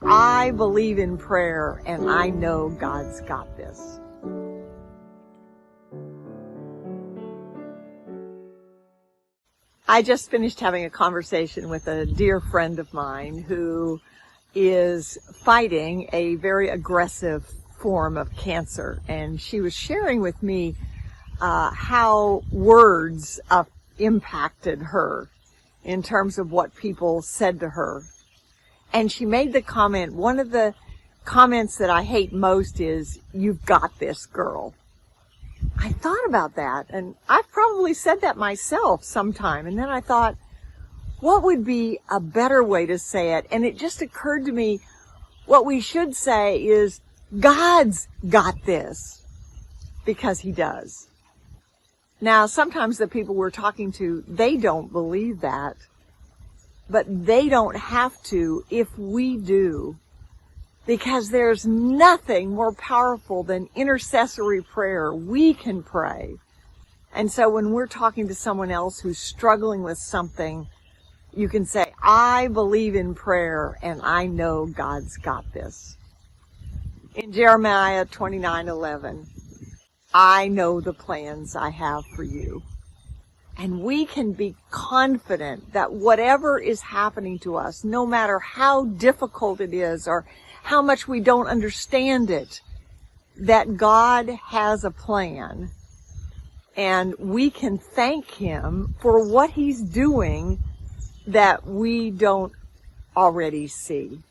I believe in prayer, and I know God's got this. I just finished having a conversation with a dear friend of mine who is fighting a very aggressive form of cancer, and she was sharing with me how words impacted her in terms of what people said to her. And she made the comment, one of the comments that I hate most is, "You've got this, girl." I thought about that, and I've probably said that myself sometime, and then I thought, what would be a better way to say it? And it just occurred to me, what we should say is, God's got this, because He does. Now, sometimes the people we're talking to, they don't believe that, but they don't have to if we do, because there's nothing more powerful than intercessory prayer. We can pray. And so when we're talking to someone else who's struggling with something, you can say, I believe in prayer, and I know God's got this. In Jeremiah 29:11, I know the plans I have for you. And we can be confident that whatever is happening to us, no matter how difficult it is or how much we don't understand it, that God has a plan. And we can thank Him for what He's doing that we don't already see.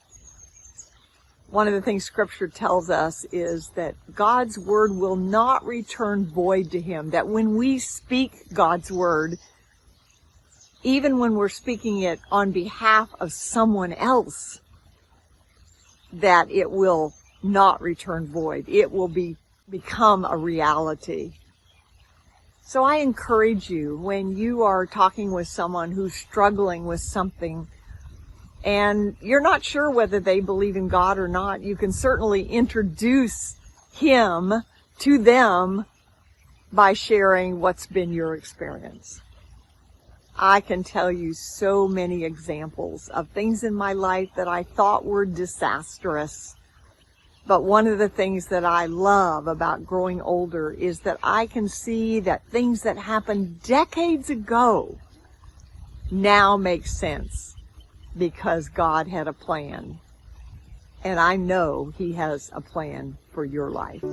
One of the things Scripture tells us is that God's Word will not return void to Him, that when we speak God's Word, even when we're speaking it on behalf of someone else, that it will not return void. It will become a reality. So I encourage you, when you are talking with someone who's struggling with something, and you're not sure whether they believe in God or not, you can certainly introduce Him to them by sharing what's been your experience. I can tell you so many examples of things in my life that I thought were disastrous. But one of the things that I love about growing older is that I can see that things that happened decades ago now make sense, because God had a plan. And I know He has a plan for your life.